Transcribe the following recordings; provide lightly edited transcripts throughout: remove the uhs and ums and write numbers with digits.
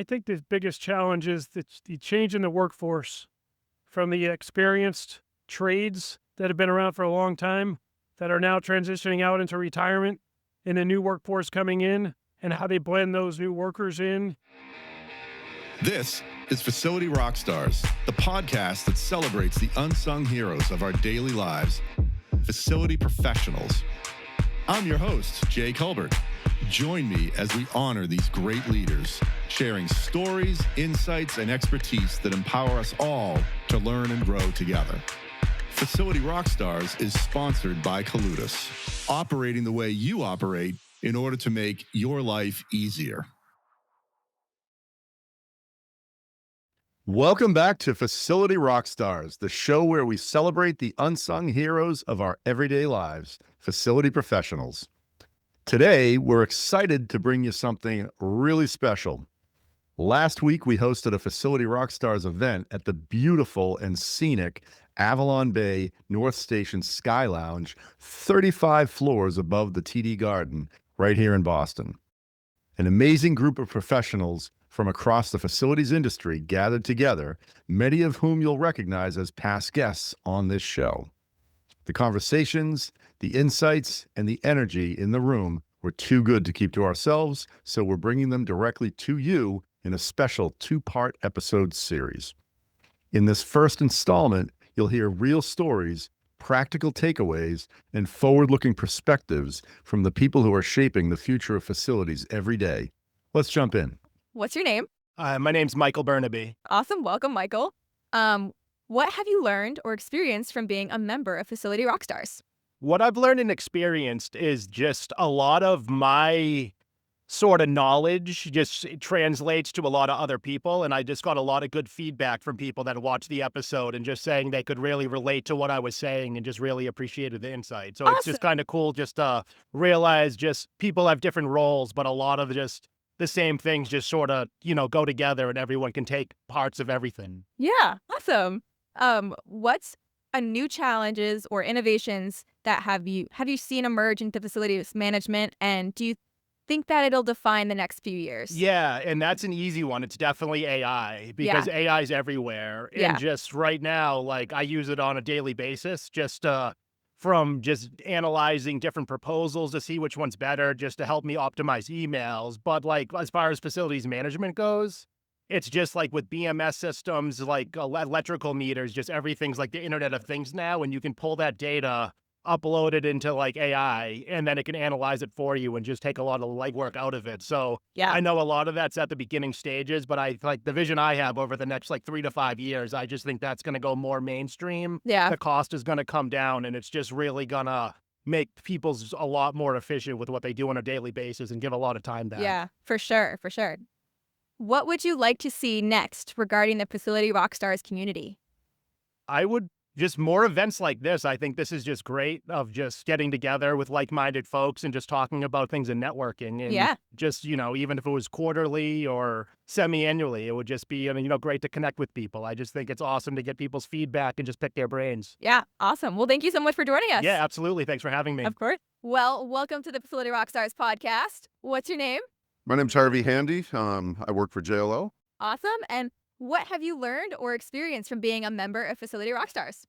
I think the biggest challenge is the change in the workforce from the experienced trades that have been around for a long time that are now transitioning out into retirement and a new workforce coming in and how they blend those new workers in. This is Facility Rockstars, the podcast that celebrates the unsung heroes of our daily lives, facility professionals. I'm your host, Jay Colbert. Join me as we honor these great leaders, sharing stories, insights, and expertise that empower us all to learn and grow together. Facility Rockstars is sponsored by Coludus, operating the way you operate in order to make your life easier. Welcome back to Facility Rockstars, the show where we celebrate the unsung heroes of our everyday lives, facility professionals. Today, we're excited to bring you something really special. Last week, we hosted a Facility Rockstars event at the beautiful and scenic Avalon Bay North Station Sky Lounge, 35 floors above the TD Garden, right here in Boston. An amazing group of professionals from across the facilities industry gathered together, many of whom you'll recognize as past guests on this show. The conversations, the insights, and the energy in the room were too good to keep to ourselves, so we're bringing them directly to you in a special two-part episode series. In this first installment, you'll hear real stories, practical takeaways, and forward-looking perspectives from the people who are shaping the future of facilities every day. Let's jump in. What's your name? My name's Michael Burnaby. Awesome. Welcome, Michael. What have you learned or experienced from being a member of Facility Rockstars? What I've learned and experienced is just a lot of my sort of knowledge just translates to a lot of other people. And I just got a lot of good feedback from people that watched the episode and just saying they could really relate to what I was saying and just really appreciated the insight. So It's just kind of cool just to realize just people have different roles, but a lot of just the same things just sort of, go together and everyone can take parts of everything. Yeah, awesome. What's a new challenges or innovations that have you seen emerge into facilities management, and do you think that it'll define the next few years? Yeah, and that's an easy one. It's definitely AI because AI is everywhere. Yeah. And just right now, like I use it on a daily basis, just from just analyzing different proposals to see which one's better, just to help me optimize emails. But like as far as facilities management goes, it's just like with BMS systems, like electrical meters, just everything's like the Internet of Things now, and you can pull that data, upload it into like AI, and then it can analyze it for you and just take a lot of legwork out of it. So Yeah. I know a lot of that's at the beginning stages, but I like the vision I have over the next like 3 to 5 years. I just think that's going to go more mainstream. Yeah. The cost is going to come down, and it's just really going to make people's a lot more efficient with what they do on a daily basis and give a lot of time back. Yeah, for sure. For sure. What would you like to see next regarding the Facility Rockstars community? I would just more events like this. I think this is just great of just getting together with like-minded folks and just talking about things and networking. And Yeah. just, even if it was quarterly or semi-annually, it would just be, great to connect with people. I just think it's awesome to get people's feedback and just pick their brains. Yeah, awesome. Well, thank you so much for joining us. Yeah, absolutely. Thanks for having me. Of course. Well, welcome to the Facility Rockstars podcast. What's your name? My name's Harvey Handy. I work for JLO. Awesome. And what have you learned or experienced from being a member of Facility Rockstars?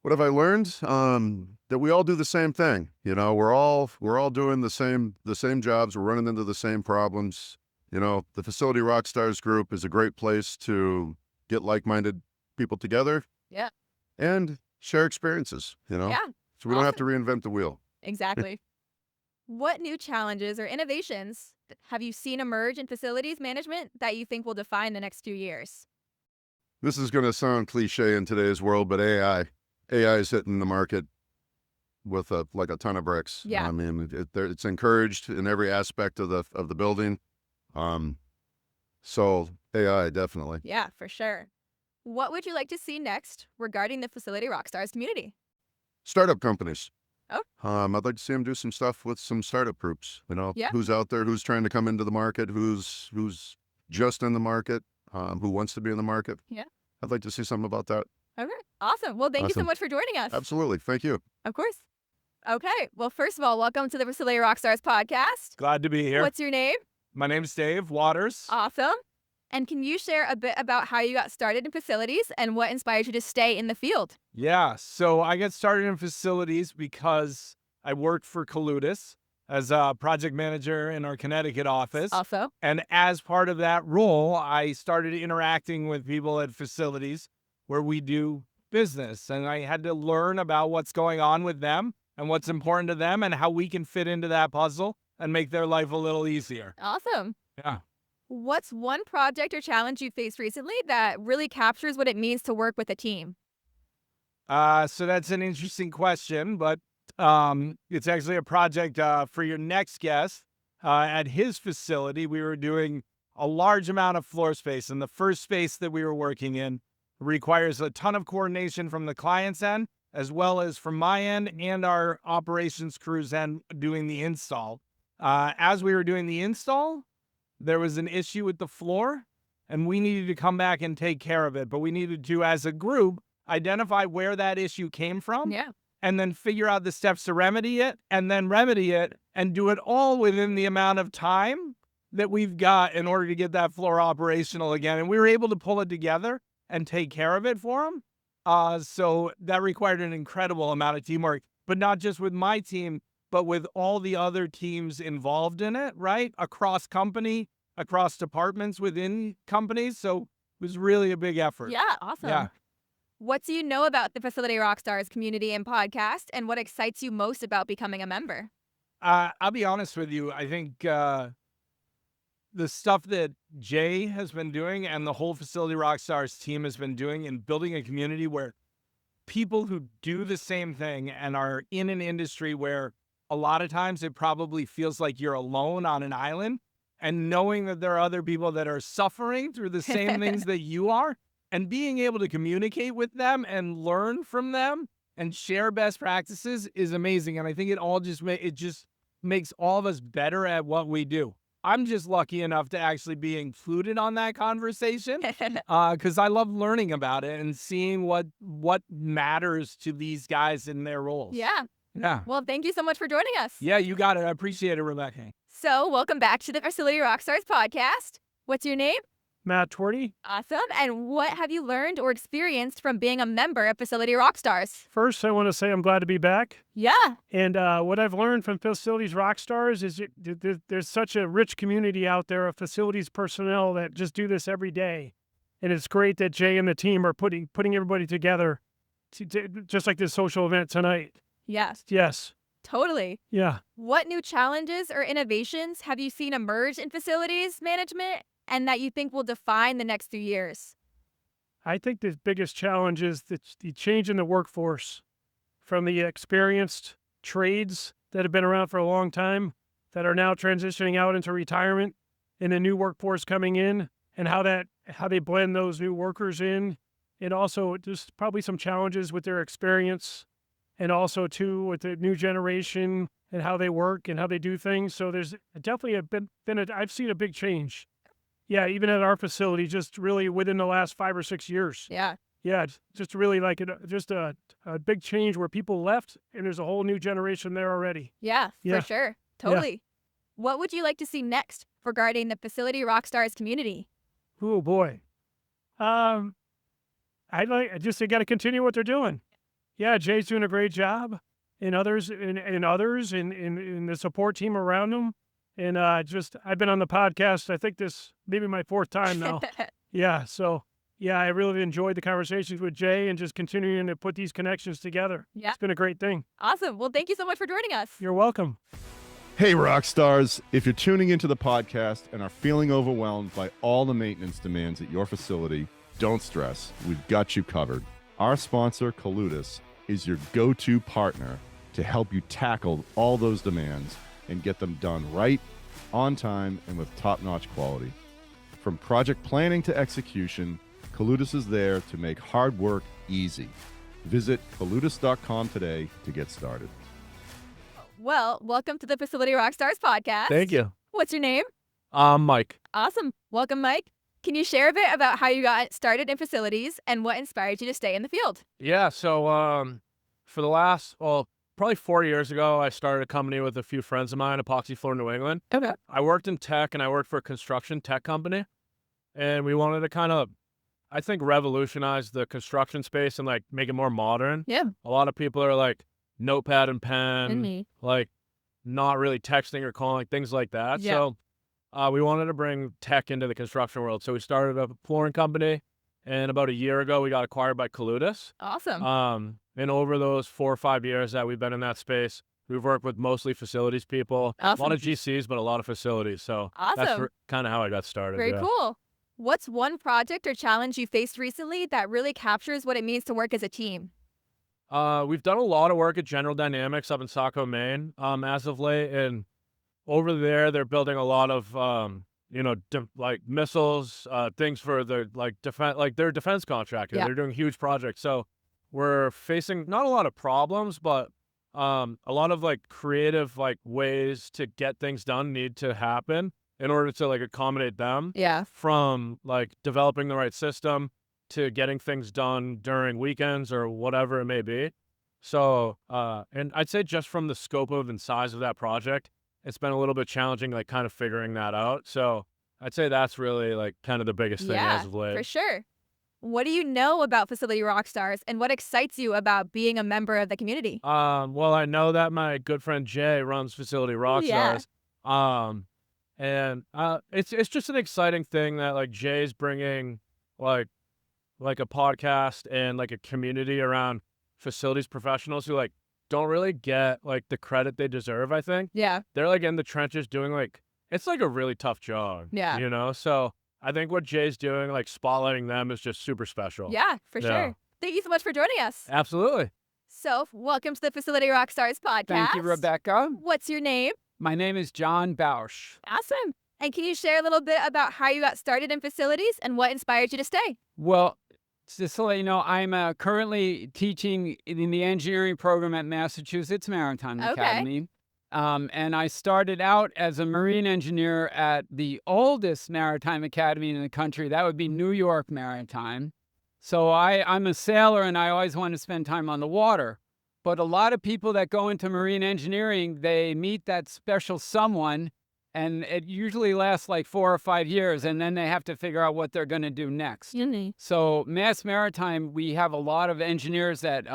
What have I learned? That we all do the same thing. We're all doing the same jobs. We're running into the same problems. The Facility Rockstars group is a great place to get like-minded people together. Yeah. And share experiences. Yeah. So we don't have to reinvent the wheel. Exactly. What new challenges or innovations have you seen emerge in facilities management that you think will define the next few years? This is going to sound cliche in today's world, but AI is hitting the market with a ton of bricks. Yeah. I mean, it's encouraged in every aspect of the building. So AI definitely. Yeah, for sure. What would you like to see next regarding the Facility Rockstars community? Startup companies. Oh. I'd like to see them do some stuff with some startup groups. Yeah. Who's out there, who's trying to come into the market, who's just in the market, who wants to be in the market. Yeah. I'd like to see something about that. Okay. Awesome. Well, thank you so Awesome. much for joining us. Absolutely. Thank you. Of course. Okay. Well, first of all, welcome to the Facility Rockstars podcast. Glad to be here. What's your name? My name's Dave Waters. Awesome. And can you share a bit about how you got started in facilities and what inspired you to stay in the field? Yeah, so I got started in facilities because I worked for Coludis as a project manager in our Connecticut office. Also, And as part of that role, I started interacting with people at facilities where we do business. And I had to learn about what's going on with them and what's important to them and how we can fit into that puzzle and make their life a little easier. awesome. Yeah. What's one project or challenge you faced recently that really captures what it means to work with a team? So that's an interesting question, but it's actually a project for your next guest. At his facility, we were doing a large amount of floor space, and the first space that we were working in requires a ton of coordination from the client's end, as well as from my end and our operations crew's end doing the install. As we were doing the install, there was an issue with the floor, and we needed to come back and take care of it. But we needed to, as a group, identify where that issue came from Yeah. and then figure out the steps to remedy it and then remedy it and do it all within the amount of time that we've got in order to get that floor operational again. And we were able to pull it together and take care of it for them. So that required an incredible amount of teamwork, but not just with my team, but with all the other teams involved in it, right? Across company, across departments within companies. So it was really a big effort. Yeah, awesome. Yeah. What do you know about the Facility Rockstars community and podcast, and what excites you most about becoming a member? I'll be honest with you. I think the stuff that Jay has been doing and the whole Facility Rockstars team has been doing in building a community where people who do the same thing and are in an industry where a lot of times it probably feels like you're alone on an island, and knowing that there are other people that are suffering through the same things that you are, and being able to communicate with them and learn from them and share best practices is amazing. And I think it all just makes all of us better at what we do. I'm just lucky enough to actually be included on that conversation because I love learning about it and seeing what matters to these guys in their roles. Yeah. Yeah. Well, thank you so much for joining us. Yeah, you got it. I appreciate it, Rebecca. So, welcome back to the Facility Rockstars podcast. What's your name? Matt Twerty. Awesome. And what have you learned or experienced from being a member of Facility Rockstars? First, I want to say I'm glad to be back. Yeah. And what I've learned from Facilities Rockstars is there's such a rich community out there of facilities personnel that just do this every day. And it's great that Jay and the team are putting everybody together, just like this social event tonight. Yes. Yes. Totally. Yeah. What new challenges or innovations have you seen emerge in facilities management and that you think will define the next few years? I think the biggest challenge is the change in the workforce from the experienced trades that have been around for a long time that are now transitioning out into retirement and the new workforce coming in and how they blend those new workers in. And also just probably some challenges with their experience and also too with the new generation and how they work and how they do things. So there's definitely I've seen a big change. Yeah, even at our facility, just really within the last 5 or 6 years. Yeah. Yeah, it's just really like just a big change where people left and there's a whole new generation there already. Yeah, Yeah. for sure. Totally. What would you like to see next regarding the Facility Rockstars community? Oh boy. They got to continue what they're doing. Yeah, Jay's doing a great job, and others in the support team around him. And I've been on the podcast. I think this maybe my 4th time now. Yeah, so yeah, I really enjoyed the conversations with Jay and just continuing to put these connections together. Yeah. It's been a great thing. Awesome. Well, thank you so much for joining us. You're welcome. Hey, rock stars. If you're tuning into the podcast and are feeling overwhelmed by all the maintenance demands at your facility, don't stress. We've got you covered. Our sponsor, Coludis, is your go-to partner to help you tackle all those demands and get them done right, on time, and with top-notch quality. From project planning to execution, Coludis is there to make hard work easy. Visit coludis.com today to get started. Well, welcome to the Facility Rockstars podcast. Thank you. What's your name? Mike. Awesome. Welcome, Mike. Can you share a bit about how you got started in facilities and what inspired you to stay in the field? Yeah, so for the last, probably 4 years ago, I started a company with a few friends of mine, Epoxy Floor New England. Okay. I worked in tech and I worked for a construction tech company. and we wanted to kind of, I think, revolutionize the construction space and like make it more modern. Yeah. A lot of people are like notepad and pen, Mhm. like not really texting or calling, things like that. Yeah. So we wanted to bring tech into the construction world. So we started a flooring company, and about a year ago, we got acquired by Coludis. Awesome. And over those 4 or 5 years that we've been in that space, we've worked with mostly facilities people, a lot Awesome. of GCs, but a lot of facilities. So that's Awesome. kind of how I got started. Very yeah. cool. What's one project or challenge you faced recently that really captures what it means to work as a team? We've done a lot of work at General Dynamics up in Saco, Maine, as of late, and over there they're building a lot of like missiles, things for the like defense, like their defense contractor. Yeah. They're doing huge projects, so we're facing not a lot of problems, but a lot of like creative like ways to get things done need to happen in order to like accommodate them. Yeah. From like developing the right system to getting things done during weekends or whatever it may be. So, and I'd say just from the scope of and size of that project, it's been a little bit challenging, like kind of figuring that out. So I'd say that's really like kind of the biggest thing Yeah, as of late. for sure. What do you know about Facility Rockstars and what excites you about being a member of the community? Well, I know that my good friend Jay runs Facility Yeah. Rockstars. And it's just an exciting thing that like Jay's bringing like a podcast and like a community around facilities professionals who like don't really get like the credit they deserve. I think Yeah. they're like in the trenches doing like it's like a really tough job. Yeah. So I think what Jay's doing, like spotlighting them, is just super special. Yeah, for Yeah. sure. Thank you so much for joining us. Absolutely. So, welcome to the Facility Rockstars podcast. Thank you, Rebecca. What's your name? My name is John Bausch. Awesome. And can you share a little bit about how you got started in facilities and what inspired you to stay? Well, just to let you know, I'm currently teaching in the engineering program at Massachusetts Maritime Okay. Academy. And I started out as a marine engineer at the oldest maritime academy in the country. That would be New York Maritime. So I'm a sailor and I always want to spend time on the water. But a lot of people that go into marine engineering, they meet that special someone and it usually lasts like 4 or 5 years and then they have to figure out what they're going to do next. So Mass Maritime, we have a lot of engineers that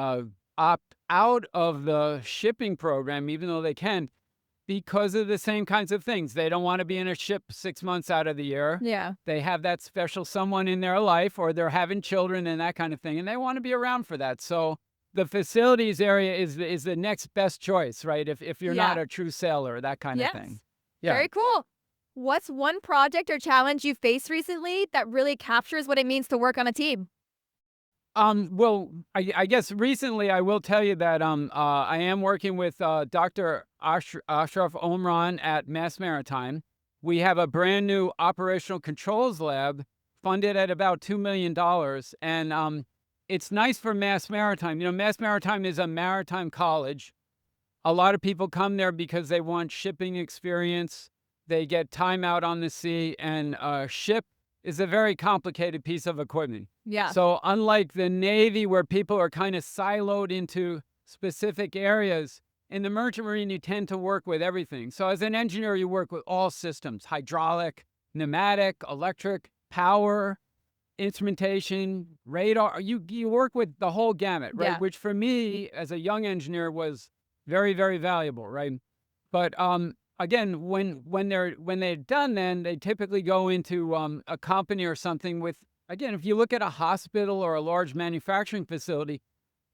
opt out of the shipping program, even though they can, because of the same kinds of things. They don't want to be in a ship 6 months out of the year. Yeah. They have that special someone in their life, or they're having children and that kind of thing, and they want to be around for that. So the facilities area is the next best choice, right? If you're not Yeah. a true sailor, that kind Yes. of thing. Yeah. Very cool. What's one project or challenge you faced recently that really captures what it means to work on a team? Well, I guess recently I will tell you that I am working with Dr. Ashraf Omran at Mass Maritime. We have a brand new operational controls lab funded at about $2 million. And it's nice for Mass Maritime. You know, Mass Maritime is a maritime college. A lot of people come there because they want shipping experience. They get time out on the sea, and ship is a very complicated piece of equipment. Yeah. So unlike the Navy, where people are kind of siloed into specific areas, in the merchant marine, you tend to work with everything. So as an engineer, you work with all systems: hydraulic, pneumatic, electric, power, instrumentation, radar. You work with the whole gamut, right? Yeah. Which for me, as a young engineer, was very, very valuable, right? But again, when they're done, then they typically go into a company or something with. Again, if you look at a hospital or a large manufacturing facility,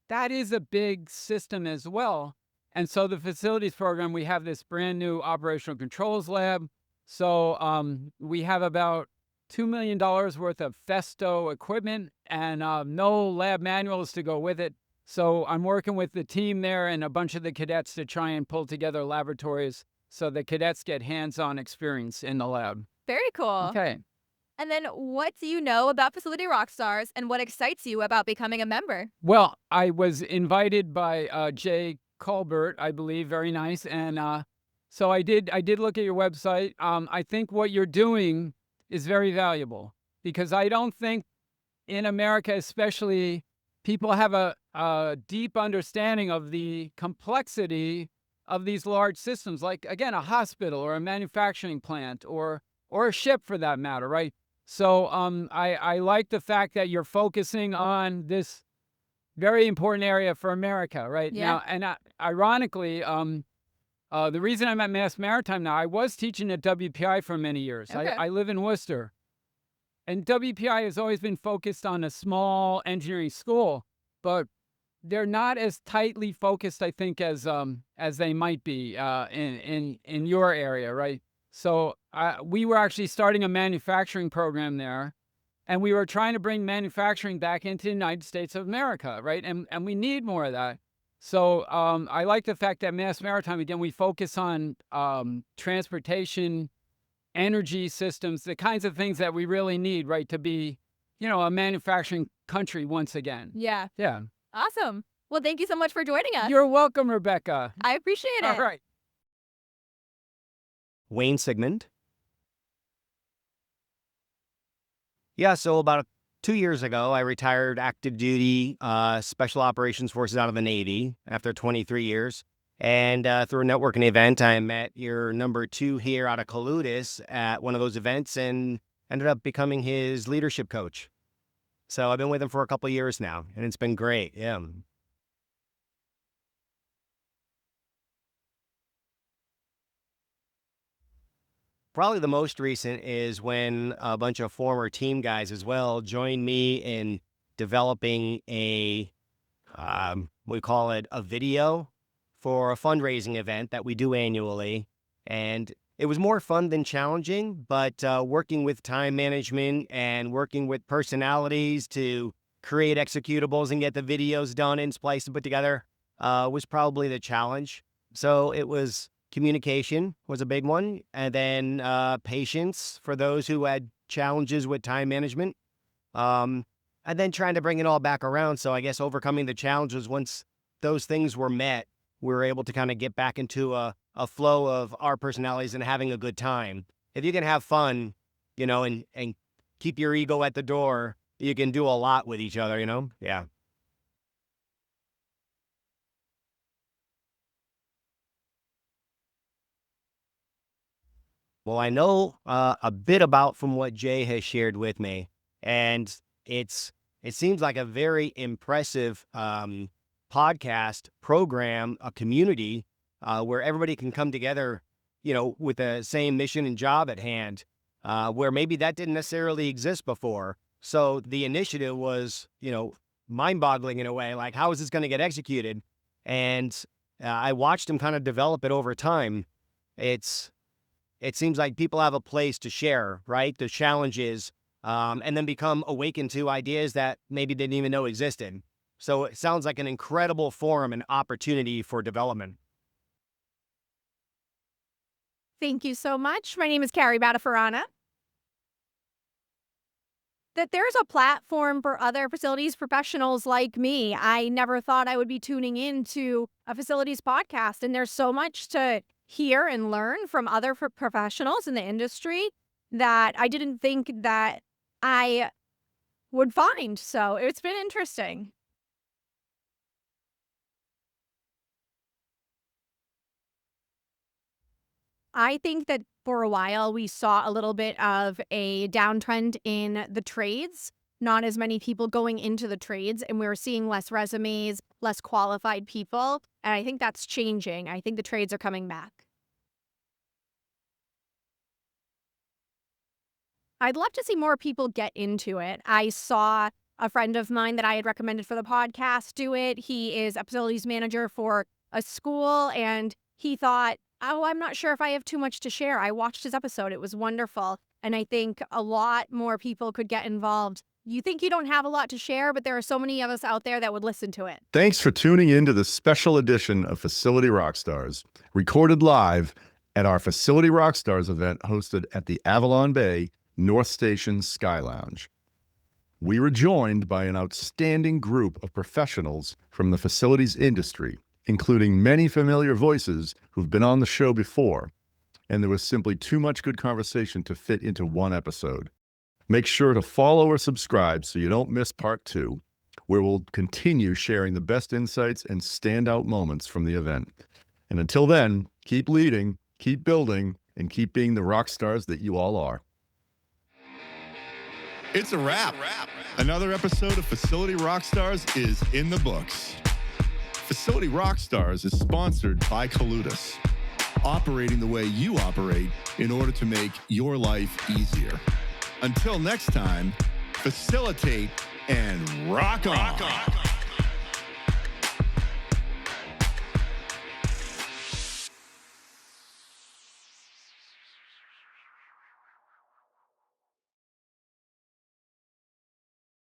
that is a big system as well. And so the facilities program, we have this brand new operational controls lab. So we have about $2 million worth of Festo equipment and no lab manuals to go with it. So I'm working with the team there and a bunch of the cadets to try and pull together laboratories so the cadets get hands-on experience in the lab. Very cool. Okay. And then what do you know about Facility Rockstars and what excites you about becoming a member? Well, I was invited by Jay Colbert, I believe, very nice. And so I did look at your website. I think what you're doing is very valuable because I don't think in America, especially, people have a deep understanding of the complexity of these large systems, like, again, a hospital or a manufacturing plant or a ship for that matter, right? So I like the fact that you're focusing on this very important area for America right Yeah. now. And ironically, the reason I'm at Mass Maritime now, I was teaching at WPI for many years. Okay. I live in Worcester. And WPI has always been focused on a small engineering school, but they're not as tightly focused, I think, as they might be in your area, right? So we were actually starting a manufacturing program there, and we were trying to bring manufacturing back into the United States of America, right? And we need more of that. So I like the fact that Mass Maritime, again, we focus on transportation, energy systems, the kinds of things that we really need, right, to be, a manufacturing country once again. Yeah. Yeah. Awesome. Well, thank you so much for joining us. You're welcome, Rebecca. I appreciate it. All right. Wayne Sigmund. Yeah, so about 2 years ago, I retired active duty Special Operations Forces out of the Navy after 23 years. And through a networking event, I met your number 2 here out of Coludis at one of those events and ended up becoming his leadership coach. So I've been with him for a couple of years now, and it's been great. Yeah. Probably the most recent is when a bunch of former team guys as well joined me in developing we call it a video for a fundraising event that we do annually. And it was more fun than challenging, but working with time management and working with personalities to create executables and get the videos done and spliced and put together was probably the challenge. So it was communication was a big one, and then patience for those who had challenges with time management, and then trying to bring it all back around. So I guess overcoming the challenges once those things were met, we were able to kind of get back into a flow of our personalities and having a good time. If you can have fun, and keep your ego at the door, you can do a lot with each other, Yeah. Well, I know a bit about from what Jay has shared with me, and it seems like a very impressive podcast program, a community where everybody can come together, with the same mission and job at hand, where maybe that didn't necessarily exist before. So the initiative was, mind-boggling in a way, like how is this going to get executed? And I watched them kind of develop it over time. It seems like people have a place to share, right? The challenges, and then become awakened to ideas that maybe they didn't even know existed. So it sounds like an incredible forum and opportunity for development. Thank you so much. My name is Carrie Batafarana. That there's a platform for other facilities professionals like me. I never thought I would be tuning into a facilities podcast, and there's so much to hear and learn from other professionals in the industry that I didn't think that I would find. So it's been interesting. I think that for a while we saw a little bit of a downtrend in the trades, not as many people going into the trades, and we were seeing less resumes, less qualified people. And I think that's changing. I think the trades are coming back. I'd love to see more people get into it. I saw a friend of mine that I had recommended for the podcast do it. He is a facilities manager for a school, and he thought, oh, I'm not sure if I have too much to share. I watched his episode. It was wonderful. And I think a lot more people could get involved. You think you don't have a lot to share, but there are so many of us out there that would listen to it. Thanks for tuning in to this special edition of Facility Rockstars, recorded live at our Facility Rockstars event hosted at the Avalon Bay North Station Sky Lounge. We were joined by an outstanding group of professionals from the facilities industry, including many familiar voices who've been on the show before, and there was simply too much good conversation to fit into one episode. Make sure to follow or subscribe so you don't miss part 2, where we'll continue sharing the best insights and standout moments from the event. And until then, keep leading, keep building, and keep being the rock stars that you all are. It's a wrap. Another episode of Facility Rockstars is in the books. Facility Rockstars is sponsored by Colutus, operating the way you operate in order to make your life easier. Until next time, facilitate and rock on.